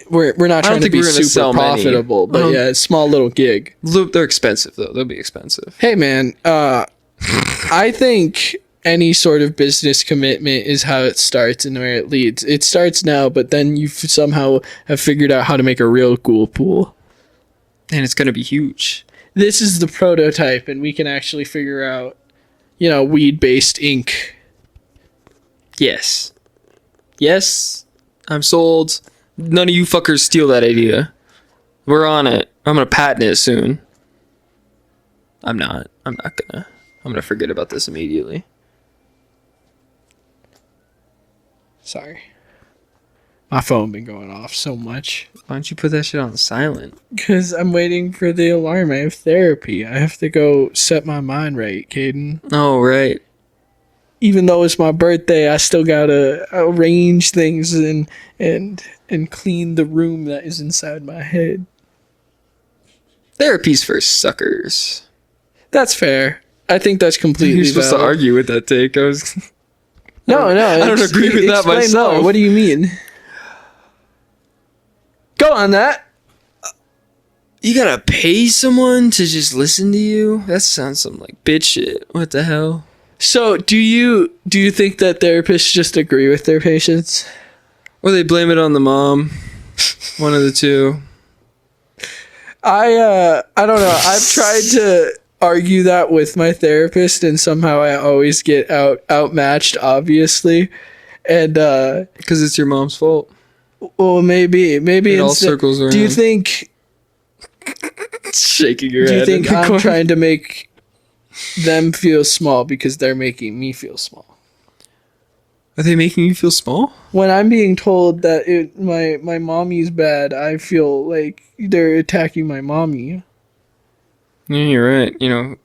we're not trying to think be we're gonna super sell many. profitable, but yeah, it's a small little gig. They're expensive, though. They'll be expensive. Hey man, I think any sort of business commitment is how it starts and where it leads. It starts now, but then you somehow have figured out how to make a real ghoul pool. And it's going to be huge. This is the prototype, and we can actually figure out, weed-based ink. Yes. Yes. I'm sold. None of you fuckers steal that idea. We're on it. I'm going to patent it soon. I'm not gonna. I'm going to forget about this immediately. Sorry. My phone been going off so much. Why don't you put that shit on silent? Because I'm waiting for the alarm. I have therapy. I have to go set my mind right, Caden. Oh, right. Even though it's my birthday, I still gotta arrange things and clean the room that is inside my head. Therapy's for suckers. That's fair. I think that's completely You're supposed to valid. argue with that take. I was. No. I don't agree with that explain myself. more. What do you mean? Go on that. You gotta pay someone to just listen to you? That sounds some like bitch shit. What the hell? So, do you think that therapists just agree with their patients? Or they blame it on the mom. One of the two. I don't know. I've tried to argue that with my therapist, and somehow I always get outmatched, obviously. And Because it's your mom's fault. well, maybe It all instead- circles around. Do you think Shaking your Do you head. think in the I'm corner. trying to make them feel small because they're making me feel small? Are they making you feel small? When I'm being told that my mommy's bad, I feel like they're attacking my mommy. Yeah, you're right.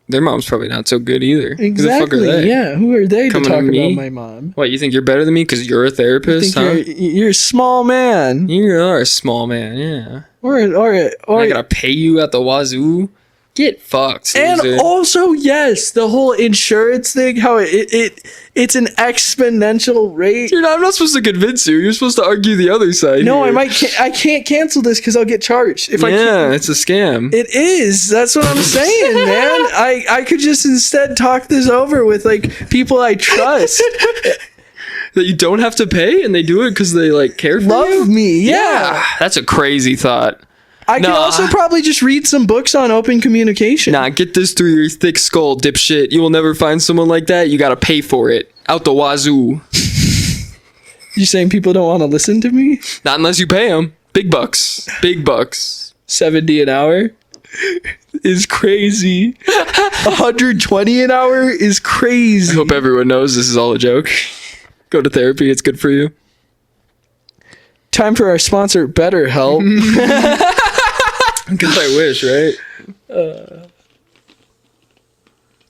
Their mom's probably not so good either. Who the fuck are Exactly. they? Yeah. Who are they Coming to talk to me? about my mom? What, you think you're better than me because you're a I therapist, think huh? you're a small man, You are a small man, yeah. or I gotta pay you at the wazoo? Get fucked, and loser. also yes, the whole insurance thing. How it's an exponential rate. I'm not supposed to convince you. You're supposed to argue the other side. No, here. I can't cancel this because I'll get charged. If I can't, Yeah, it's a scam. it is. That's what I'm saying, man. I could just instead talk this over with like people I trust, That you don't have to pay and they do it because they care for you? love me. Yeah. That's a crazy thought. I can Nah. also probably just read some books on open communication. Nah, get this through your thick skull, dipshit. You will never find someone like that. You gotta pay for it. Out the wazoo. You saying people don't want to listen to me? Not unless you pay them. Big bucks. Big bucks. 70 an hour is crazy. 120 an hour is I crazy. hope everyone knows this is all a joke. Go to therapy. It's good for you. Time for our sponsor, BetterHelp. God, I wish, right?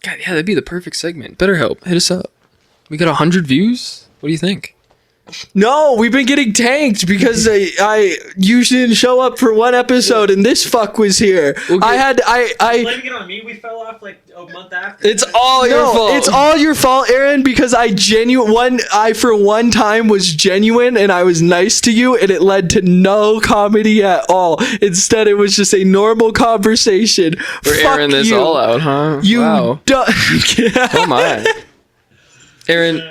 God, yeah, that'd be the perfect segment. BetterHelp, hit us up. We got 100 views. What do you think? No, we've been getting tanked because you didn't show up for one episode and this fuck was here. Okay. I Blaming it on me, we fell off like a month after. It's all your no, fault. it's all your fault, Aaron, because I for one time was genuine and I was nice to you and it led to no comedy at all. Instead, it was just a normal conversation. We're Fuck airing this you. all out, huh? You wow. Oh my. Aaron,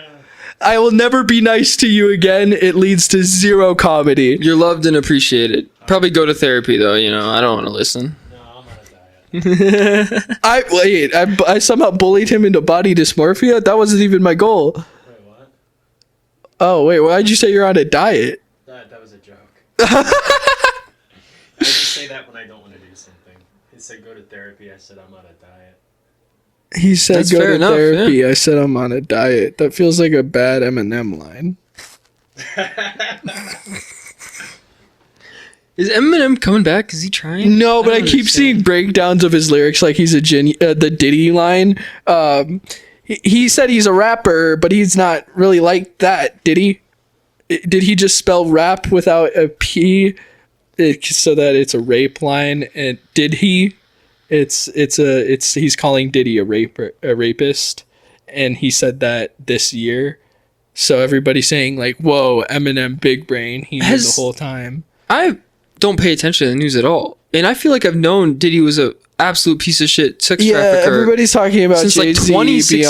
I will never be nice to you again. It leads to zero comedy. you're loved and appreciated. Probably go to therapy though, I don't want to listen. No, I'm not a diet. I somehow bullied him into body dysmorphia. That wasn't even my goal. Wait, Oh wait, why'd you say you're on a diet? That was a joke. I just say that when I don't want to do something. He said go to therapy. I said I'm on a diet. He said That's go fair to enough, therapy. I said I'm on a diet. That feels like a bad Eminem line. Is Eminem coming back? Is he trying? No, but I don't keep understand. seeing breakdowns of his lyrics like he's the Diddy line. He said he's a rapper, but he's not really like that, did he? Did he just spell rap without a P so that it's a rape line? And did he? He's calling Diddy a rapist, and he said that this year. So everybody's saying like, "Whoa, Eminem, big brain." He knew the whole time. I don't pay attention to the news at all, and I feel like I've known Diddy was a absolute piece of shit sex trafficker. Everybody's talking about since, like, Jay-Z, 2016.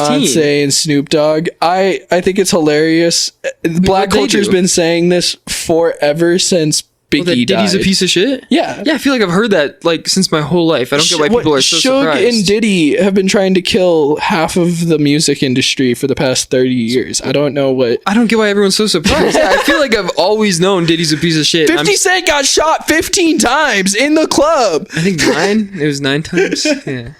Beyonce, and Snoop Dogg. I think it's hilarious. Black what'd they culture's do? been saying this forever since Well, that Biggie Diddy's died. a piece of shit. Yeah. Yeah, I feel like I've heard that like since my whole life. I don't get why people are so Suge surprised. and Diddy have been trying to kill half of the music industry for the past 30 years. I don't know what. I don't get why everyone's so surprised. Yeah, I feel like I've always known Diddy's a piece of shit. 50 Cent got shot 15 times in the club. I think 9. It was 9 times. Yeah.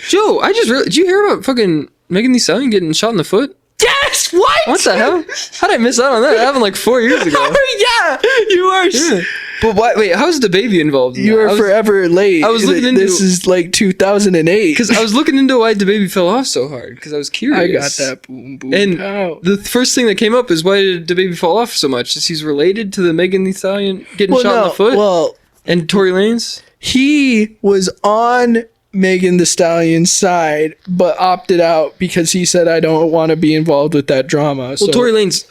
Joe, I just did you hear about fucking Megan Thee Stallion getting shot in the foot? Yes, what? What the hell? How did I miss out on that? That happened like 4 years ago. Yeah, you are. Yeah. But why? Wait, how's the baby involved? In You that? are I was, forever late. I was looking into- This is like 2008. because I was looking into why the baby fell off so hard. Because I was curious. I got that boom boom. And pow. the first thing that came up is why did the baby fall off so much? Is he's related to the Megan Thee Stallion getting shot in the foot? Well, And Tory Lanez? he was on Megan Thee Stallion's side, but opted out because he said, "I don't want to be involved with that drama." Well, So, Tory Lanez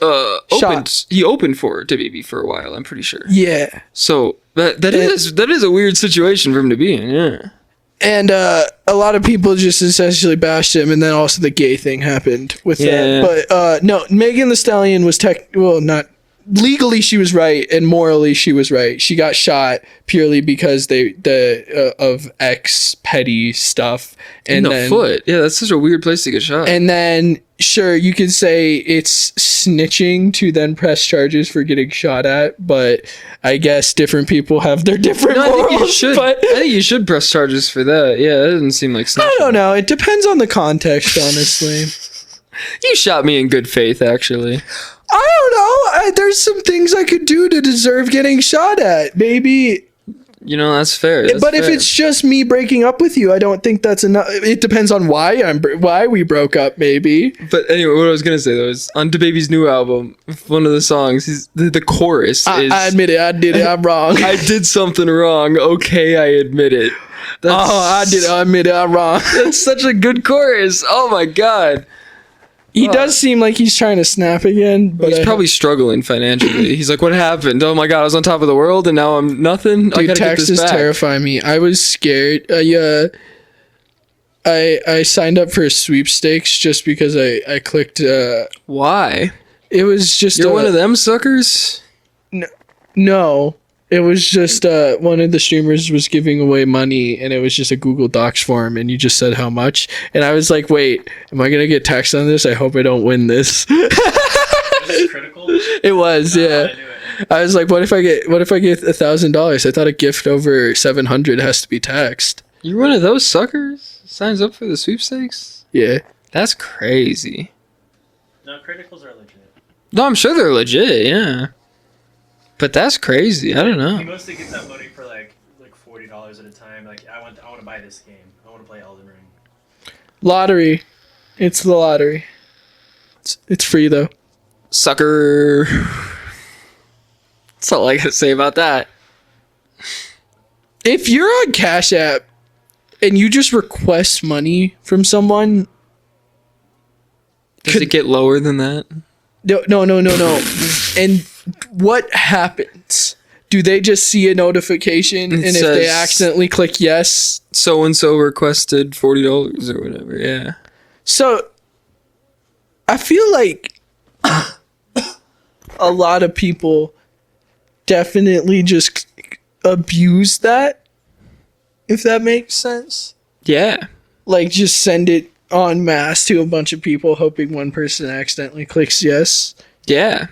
Shot. opened. He opened for baby for a while. I'm pretty sure. yeah, So that is a weird situation for him to be in. Yeah. and a lot of people just essentially bashed him, and then also the gay thing happened with Yeah. that. But no, Megan Thee Stallion was not legally she was right, and morally she was right. She got shot purely because of ex petty stuff, In and the then, foot. Yeah, that's such a weird place to get shot. And then, sure, you could say it's snitching to then press charges for getting shot at, but I guess different people have their different No, I morals. think you should. But I think you should press charges for that. Yeah, that doesn't seem like snitching. I don't know. It depends on the context, honestly. You shot me in good faith, actually. I don't know. There's some things I could do to deserve getting shot at. Maybe. You know, that's fair. That's But if fair. it's just me breaking up with you, I don't think that's enough. It depends on why we broke up, maybe. But anyway, what I was gonna say though is on DaBaby's new album, one of the songs, the chorus is I admit it. I did it. I'm wrong. I did something wrong. Okay, I admit it. That's, I did it. I admit it. I'm wrong. That's such a good chorus. Oh my god. He does seem like he's trying to snap again, but He's probably struggling financially. He's like, "What happened? Oh my god, I was on top of the world, and now I'm nothing. I dude, gotta get taxes this back." terrify me. I was scared. I signed up for a sweepstakes just because I clicked. Why? It was just You're one of them suckers. No, it was just one of the streamers was giving away money, and it was just a Google Docs form, and you just said how much, and I was like, wait, am I gonna get taxed on this? I hope I don't win this. Is critical? It was, yeah. I knew it. I was like, what if I get $1,000? I thought a gift over 700 has to be taxed. You're one of those suckers. Signs up for the sweepstakes. Yeah. That's crazy. No, criticals are legit. No, I'm sure they're legit. Yeah. But that's crazy. I don't He know. mostly gets that money for like $40 at a time. Like I want to buy this game. I want to play Elden Ring. Lottery. It's the lottery. It's free though. Sucker. That's all I gotta say about that. If you're on Cash App and you just request money from someone, Does it get lower than that? no. And what happens? Do they just see a notification, and if they says- accidentally click yes? So and so requested $40 or whatever. Yeah. So I feel like a lot of people definitely just abuse that, if that makes sense. Yeah. Like just send it en masse to a bunch of people, hoping one person accidentally clicks yes. Yeah,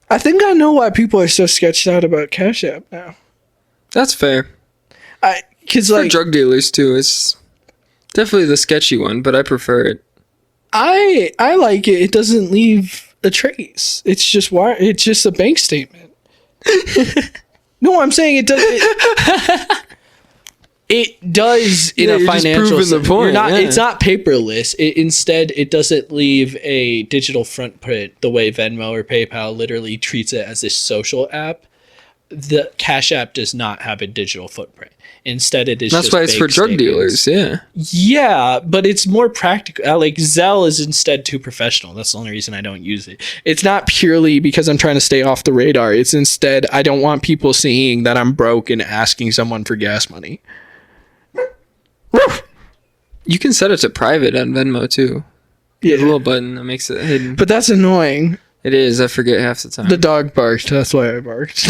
I think I know why people are so sketched out about Cash App now. that's fair. Because For like drug dealers too, it's definitely the sketchy one, but I prefer it. I like it. It doesn't leave a trace. It's just it's just a bank statement. No, I'm saying it does. It does in Yeah, a you're just financial proving the sense. point, yeah. It's not paperless. Instead, it doesn't leave a digital footprint the way Venmo or PayPal literally treats it as a social app. The Cash App does not have a digital footprint. Instead, it is. That's just why it's for bank drug statements. dealers. Yeah. Yeah, but it's more practical. Like Zelle is instead too professional. That's the only reason I don't use it. It's not purely because I'm trying to stay off the radar. It's instead I don't want people seeing that I'm broke and asking someone for gas money. You can set it to private on Venmo too. Yeah, There's a little button that makes it hidden. but that's annoying. It is. I forget half the time. The dog barked. That's why I barked.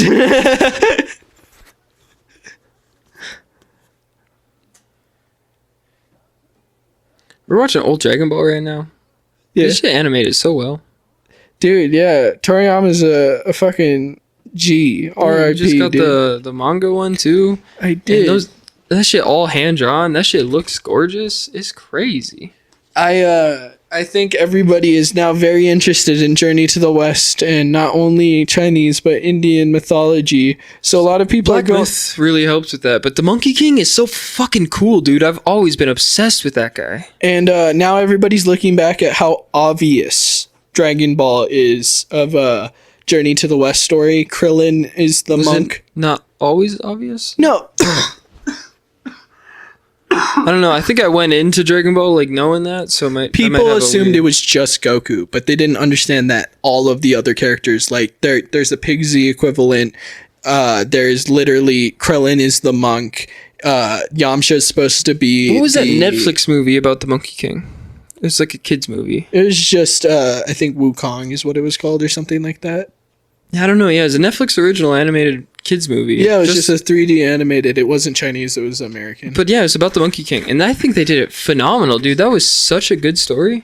We're watching old Dragon Ball right now. Yeah, This shit animated so well. dude. Yeah, Toriyama's a fucking G. You R.I.P. just got dude. the manga one too. I And did. that shit all hand drawn. That shit looks gorgeous. It's crazy. I think everybody is now very interested in Journey to the West and not only Chinese but Indian mythology. So a lot of people Black are going. Myth really helps with that. But the Monkey King is so fucking cool, dude. I've always been obsessed with that guy. And now everybody's looking back at how obvious Dragon Ball is of a Journey to the West story. Krillin is the Was monk. it not always obvious? No, I don't know. I think I went into Dragon Ball like knowing that, so people assumed it was just Goku, but they didn't understand that all of the other characters, like there's a Pigsy equivalent. There's literally Krillin is the monk. Yamcha is supposed to be. What was that Netflix movie about the Monkey King? It was like a kids movie. It was just I think Wukong is what it was called or something like that. I don't know. Yeah, it was a Netflix original animated kids movie. Yeah, it was just a 3D animated. It wasn't Chinese. It was American. But yeah, it's about the Monkey King, and I think they did it phenomenal, dude. That was such a good story.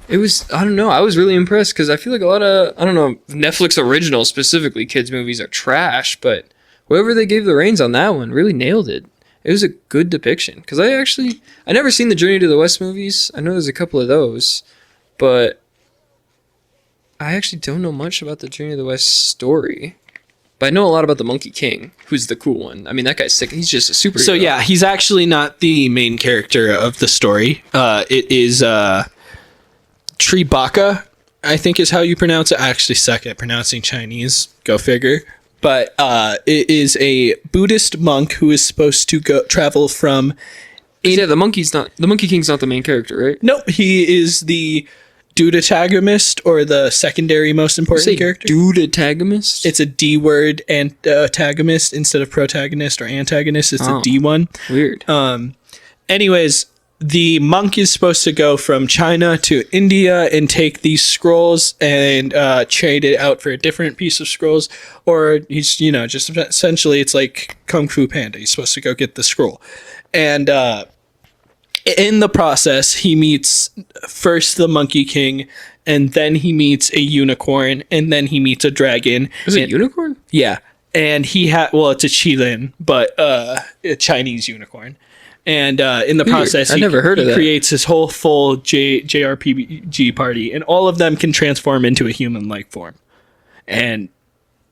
It was. I don't know. I was really impressed because I feel like a lot of Netflix originals specifically kids movies are trash, but whoever they gave the reins on that one really nailed it. It was a good depiction because I never seen the Journey to the West movies. I know there's a couple of those, but I actually don't know much about the Journey to the West story. But I know a lot about the Monkey King, who's the cool one. I mean, that guy's sick. He's just a superhero. So yeah, he's actually not the main character of the story. It is Tribaka, I think is how you pronounce it. I actually suck at pronouncing Chinese. Go figure. But it is a Buddhist monk who is supposed to travel from. Yeah, the Monkey King's not the main character, right? Nope, he is the deuteragonist or the secondary most important character. Deuteragonist? It's a D word and antagonist instead of protagonist or antagonist. It's a D one. Weird. Anyways, the monk is supposed to go from China to India and take these scrolls and trade it out for a different piece of scrolls. Or he's, just essentially it's like Kung Fu Panda. He's supposed to go get the scroll. And in the process, he meets first the Monkey King, and then he meets a unicorn, and then he meets a dragon. Is it a unicorn? Yeah. And it's a Chilean, but a Chinese unicorn. And in the process, I never heard of he that. creates his whole full JRPG party, and all of them can transform into a human-like form. And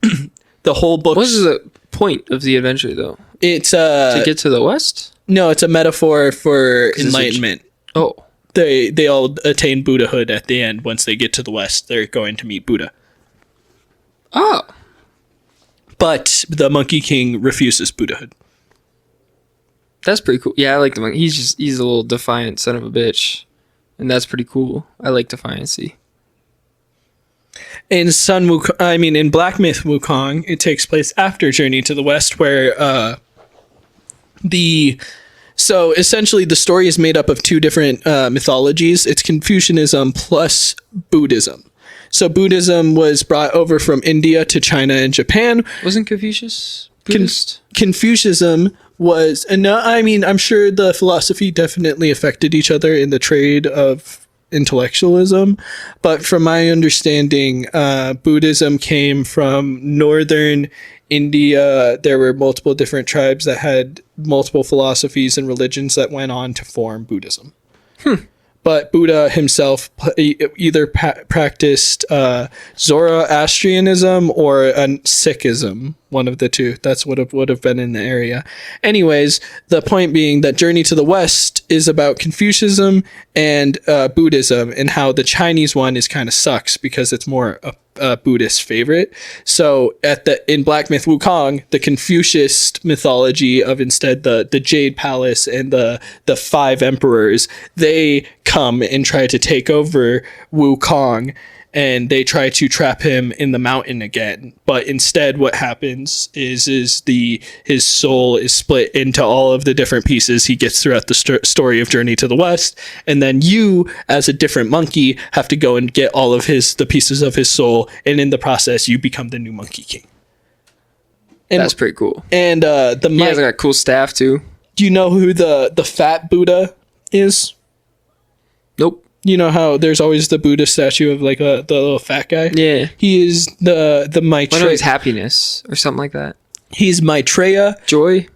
the whole book. What's the point of the adventure, though? It's To get to the West? no, it's a metaphor for it's a enlightenment. Oh. They all attain Buddhahood at the end. Once they get to the West, they're going to meet Buddha. Oh. But the Monkey King refuses Buddhahood. That's pretty cool. Yeah, I like the Monkey. He's a little defiant son of a bitch. And that's pretty cool. I like defiancy. In in Black Myth Wukong, it takes place after Journey to the West, where so essentially the story is made up of two different mythologies. It's Confucianism plus Buddhism. So Buddhism was brought over from India to China and Japan. Wasn't Confucius Buddhist? Confucianism was, and no, I mean, I'm sure the philosophy definitely affected each other in the trade of intellectualism, but from my understanding, Buddhism came from northern India. There were multiple different tribes that had multiple philosophies and religions that went on to form Buddhism. But Buddha himself either practiced Zoroastrianism or Sikhism, one of the two. That's what would have been in the area. Anyways, the point being that Journey to the West is about Confucianism and Buddhism, and how the Chinese one is kind of sucks because it's more a Buddhist favorite. So in Black Myth Wukong, the Confucius mythology of instead the Jade Palace and the five emperors, they come and try to take over Wukong, and they try to trap him in the mountain again. But instead what happens is his soul is split into all of the different pieces he gets throughout the story of Journey to the West, and then you as a different monkey have to go and get all of the pieces of his soul, and in the process you become the new Monkey King. And That's pretty cool. And He has like a cool staff too. do you know who the fat Buddha is? Nope. You know how there's always the Buddha statue of like the little fat guy? Yeah. He is the I know Maitreya. he's happiness or something like that. He's Maitreya Joy.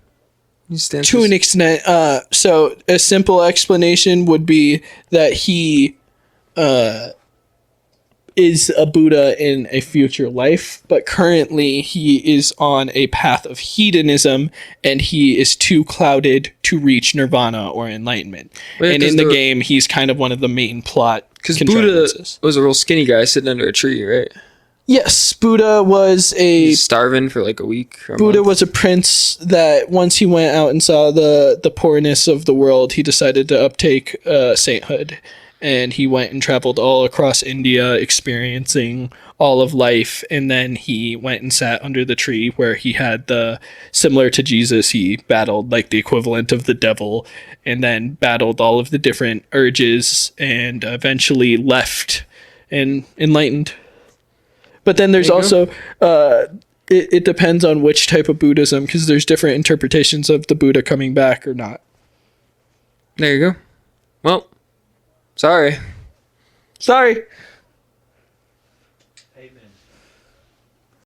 He stands to for- an extent. So a simple explanation would be that he is a Buddha in a future life, but currently he is on a path of hedonism, and he is too clouded to reach nirvana or enlightenment. Wait, and 'cause in the the- game, he's kind of one of the main plot Because Buddha contrivances. was a real skinny guy sitting under a tree, right? Yes, Buddha was He's starving for like a week. Or a Buddha month. was a prince that once he went out and saw the poorness of the world, he decided to uptake sainthood. And he went and traveled all across India, experiencing all of life. And then he went and sat under the tree where he had similar to Jesus, he battled like the equivalent of the devil, and then battled all of the different urges, and eventually left and enlightened. But then there's There you also, it depends on which type of Buddhism, because there's different interpretations of the Buddha coming back or not. There you go. Well, sorry. Sorry.